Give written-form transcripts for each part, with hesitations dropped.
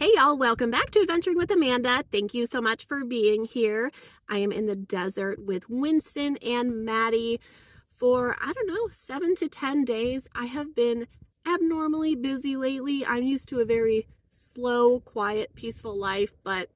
Hey y'all, welcome back to Adventuring with Amanda. Thank you so much for being here. I am in the desert with Wynston and Maddie for, 7 to 10 days. I have been abnormally busy lately. I'm used to a very slow, quiet, peaceful life, but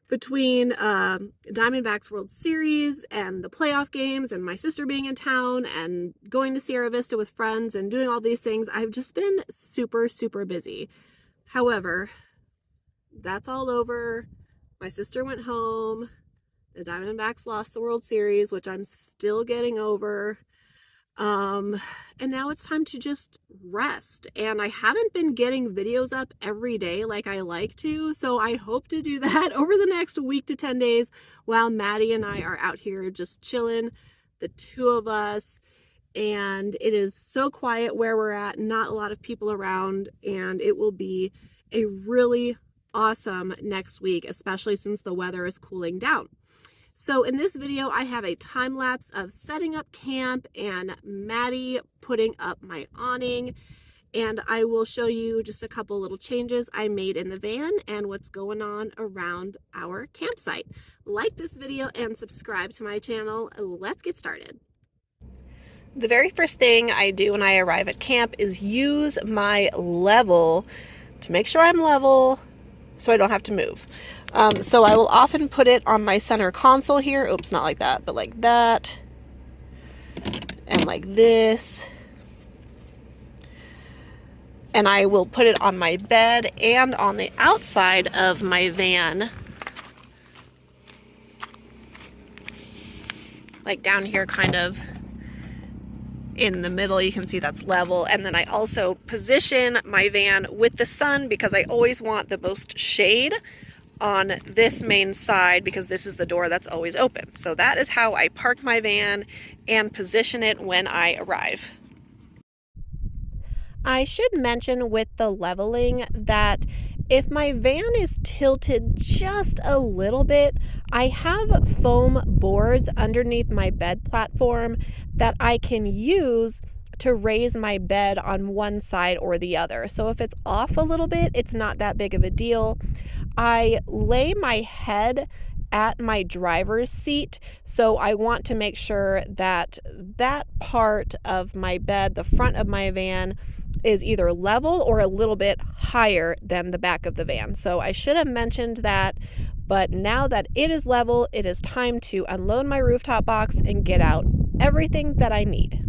between Diamondbacks World Series and the playoff games and my sister being in town and going to Sierra Vista with friends and doing all these things, I've just been super, super busy. However, that's all over. My sister went home. The Diamondbacks lost the World Series, which I'm still getting over. And now it's time to just rest. And I haven't been getting videos up every day like I like to, so I hope to do that over the next week to 10 days while Maddie and I are out here just chilling, the two of us. And it is so quiet where we're at, not a lot of people around, and it will be a really awesome next week, especially since the weather is cooling down. So in this video, I have a time lapse of setting up camp and Maddie putting up my awning, and I will show you just a couple little changes I made in the van and what's going on around our campsite. Like this video and subscribe to my channel. Let's get started. The very first thing I do when I arrive at camp is use my level to make sure I'm level so I don't have to move. So I will often put it on my center console here. Oops, not like that, but like that. And like this. And I will put it on my bed and on the outside of my van. Like down here kind of in the middle, you can see that's level. And then I also position my van with the sun because I always want the most shade on this main side because this is the door that's always open. So that is how I park my van and position it when I arrive. I should mention with the leveling that if my van is tilted just a little bit, I have foam boards underneath my bed platform that I can use to raise my bed on one side or the other. So if it's off a little bit, it's not that big of a deal. I lay my head at my driver's seat, so I want to make sure that that part of my bed, the front of my van, is either level or a little bit higher than the back of the van. So I should have mentioned that, but now that it is level, it is time to unload my rooftop box and get out everything that I need.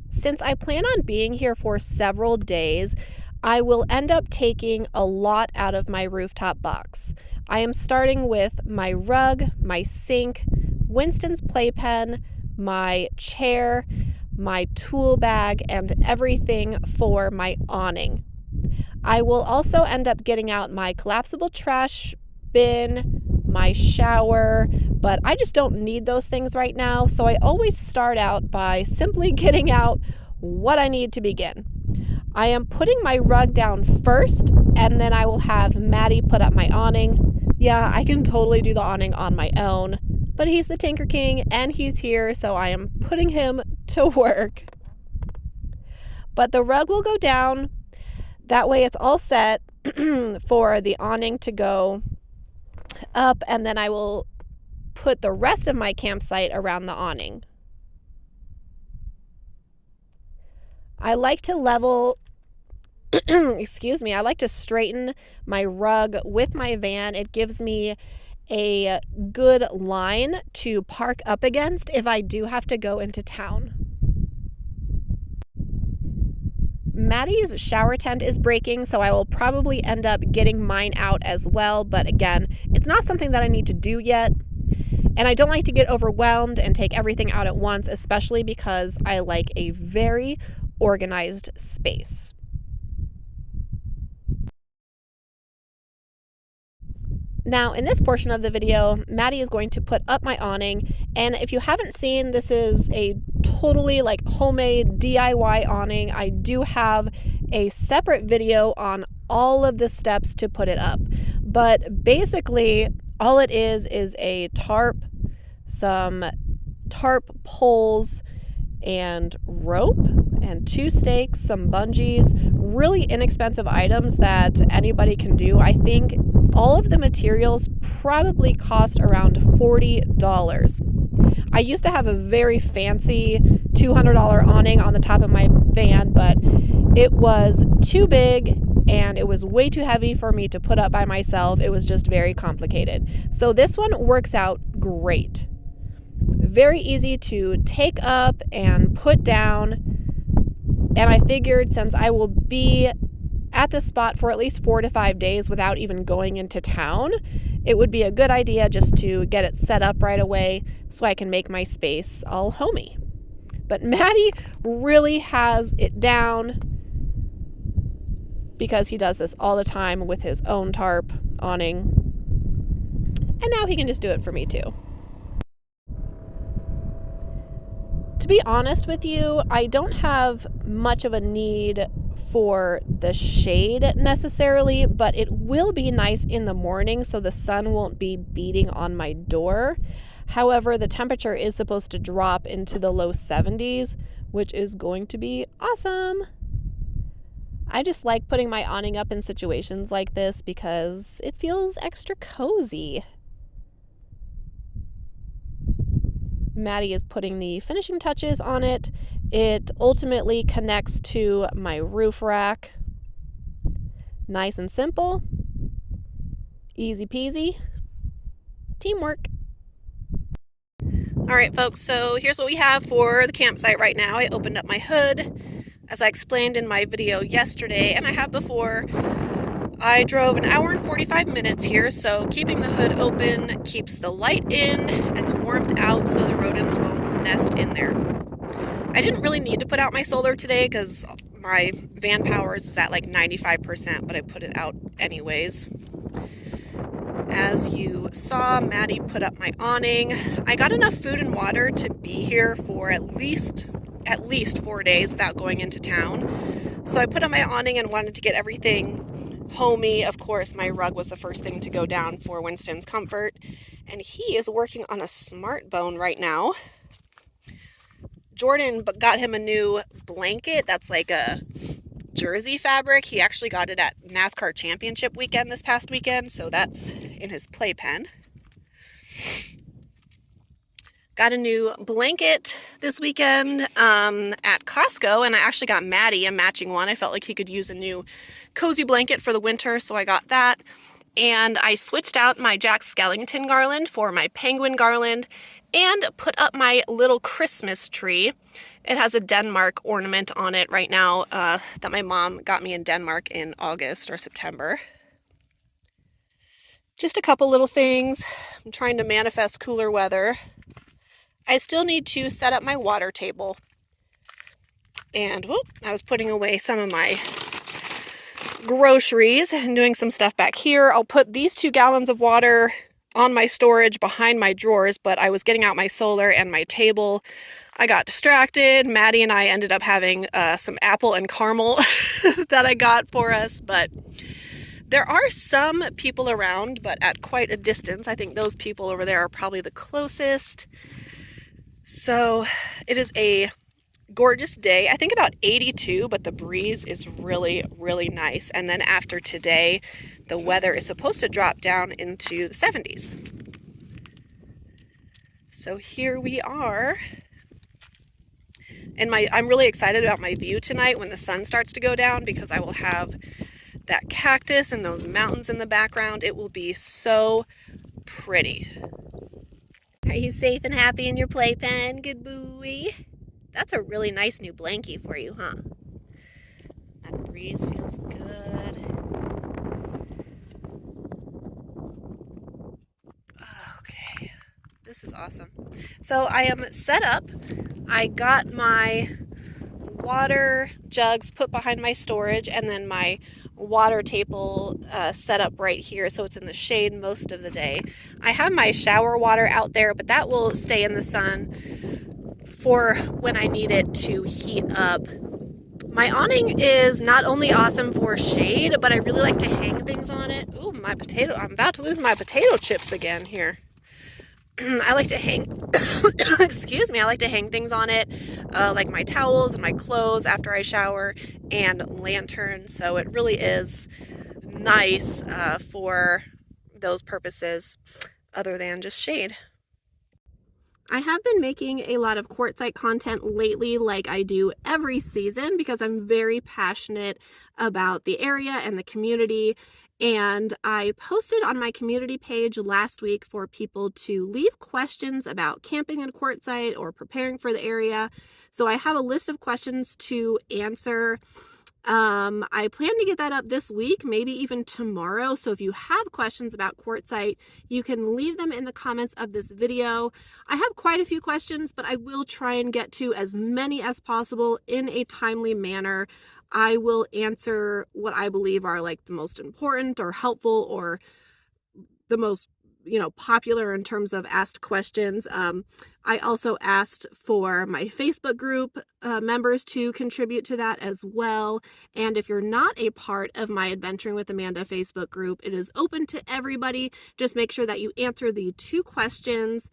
Since I plan on being here for several days, I will end up taking a lot out of my rooftop box. I am starting with my rug, my sink, Winston's playpen, my chair, my tool bag, and everything for my awning. I will also end up getting out my collapsible trash bin, my shower, but I just don't need those things right now, so I always start out by simply getting out what I need to begin. I am putting my rug down first, and then I will have Maddie put up my awning. Yeah, I can totally do the awning on my own, but he's the Tinker King and he's here, so I am putting him to work. But the rug will go down. That way it's all set for the awning to go up, and then I will put the rest of my campsite around the awning. I like to level, I like to straighten my rug with my van. It gives me a good line to park up against if I do have to go into town. Maddie's shower tent is breaking, so I will probably end up getting mine out as well. But again, it's not something that I need to do yet. And I don't like to get overwhelmed and take everything out at once, especially because I like a very organized space. Now, in this portion of the video, Maddie is going to put up my awning, and if you haven't seen, this is a totally like homemade DIY awning. I do have a separate video on all of the steps to put it up, but basically all it is a tarp, some tarp poles and rope and 2 stakes, some bungees, really inexpensive items that anybody can do. I think all of the materials probably cost around $40. I used to have a very fancy $200 awning on the top of my van, but it was too big and it was way too heavy for me to put up by myself. It was just very complicated. So this one works out great. Very easy to take up and put down. And I figured since I will be at this spot for at least 4 to 5 days without even going into town, it would be a good idea just to get it set up right away so I can make my space all homey. But Maddie really has it down because he does this all the time with his own tarp awning. And now he can just do it for me too. To be honest with you, I don't have much of a need for the shade necessarily, but it will be nice in the morning so the sun won't be beating on my door. However, the temperature is supposed to drop into the low 70s, which is going to be awesome. I just like putting my awning up in situations like this because it feels extra cozy. Maddie is putting the finishing touches on it. It ultimately connects to my roof rack. Nice and simple. Easy peasy. Teamwork. All right, folks, so here's what we have for the campsite right now. I opened up my hood, as I explained in my video yesterday, and I have before. I drove an hour and 45 minutes here, so keeping the hood open keeps the light in and the warmth out so the rodents won't nest in there. I didn't really need to put out my solar today because my van power is at like 95%, but I put it out anyways. As you saw, Maddie put up my awning. I got enough food and water to be here for at least 4 days without going into town. So I put up my awning and wanted to get everything homey. Of course, my rug was the first thing to go down for Wynston's comfort. And he is working on a smart bone right now. Jordan got him a new blanket that's like a jersey fabric. He actually got it at NASCAR Championship weekend this past weekend, so that's in his playpen. Got a new blanket this weekend at Costco, and I actually got Maddie a matching one. I felt like he could use a new cozy blanket for the winter, so I got that. And I switched out my Jack Skellington garland for my penguin garland and put up my little Christmas tree. It has a Denmark ornament on it right now that my mom got me in Denmark in August or September. Just a couple little things. I'm trying to manifest cooler weather. I still need to set up my water table. And I was putting away some of my groceries and doing some stuff back here. I'll put these 2 gallons of water on my storage behind my drawers, but I was getting out my solar and my table. I got distracted. Maddie and I ended up having some apple and caramel that I got for us, but there are some people around, but at quite a distance. I think those people over there are probably the closest. So it is a gorgeous day. I think about 82, but the breeze is really, really nice. And then after today, the weather is supposed to drop down into the 70s. So here we are. And I'm really excited about my view tonight when the sun starts to go down because I will have that cactus and those mountains in the background. It will be so pretty. Are you safe and happy in your playpen? Good boy. That's a really nice new blankie for you, huh? That breeze feels good. Okay, this is awesome. So I am set up. I got my water jugs put behind my storage and then my water table set up right here so it's in the shade most of the day. I have my shower water out there, but that will stay in the sun for when I need it to heat up. My awning is not only awesome for shade, but I really like to hang things on it. Ooh, my potato, I'm about to lose my potato chips again here. I like to hang, excuse me, I like to hang things on it, like my towels and my clothes after I shower, and lanterns. So it really is nice for those purposes other than just shade. I have been making a lot of Quartzsite content lately, like I do every season, because I'm very passionate about the area and the community. And I posted on my community page last week for people to leave questions about camping in Quartzsite or preparing for the area. So I have a list of questions to answer. I plan to get that up this week, maybe even tomorrow. So if you have questions about Quartzsite, you can leave them in the comments of this video. I have quite a few questions, but I will try and get to as many as possible in a timely manner. I will answer what I believe are like the most important or helpful or the most popular in terms of asked questions. I also asked for my Facebook group members to contribute to that as well. And if you're not a part of my Adventuring with Amanda Facebook group, it is open to everybody. Just make sure that you answer the 2 questions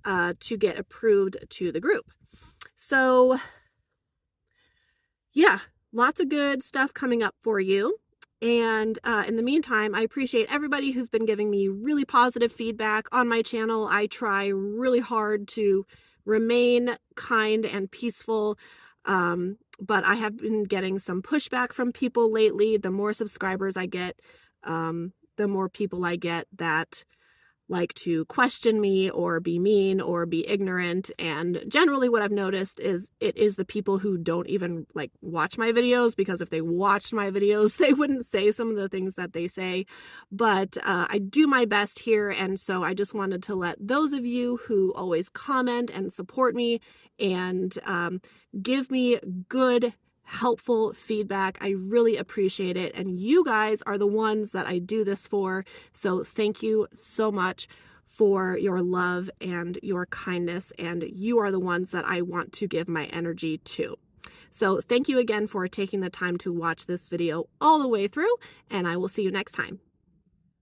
to get approved to the group. So yeah, lots of good stuff coming up for you. And in the meantime, I appreciate everybody who's been giving me really positive feedback on my channel. I try really hard to remain kind and peaceful, but I have been getting some pushback from people lately. The more subscribers I get, the more people I get that like to question me or be mean or be ignorant. And generally what I've noticed is it is the people who don't even like watch my videos, because if they watched my videos, they wouldn't say some of the things that they say. But I do my best here. And so I just wanted to let those of you who always comment and support me and give me good helpful feedback. I really appreciate it. And you guys are the ones that I do this for. So thank you so much for your love and your kindness. And you are the ones that I want to give my energy to. So thank you again for taking the time to watch this video all the way through, and I will see you next time.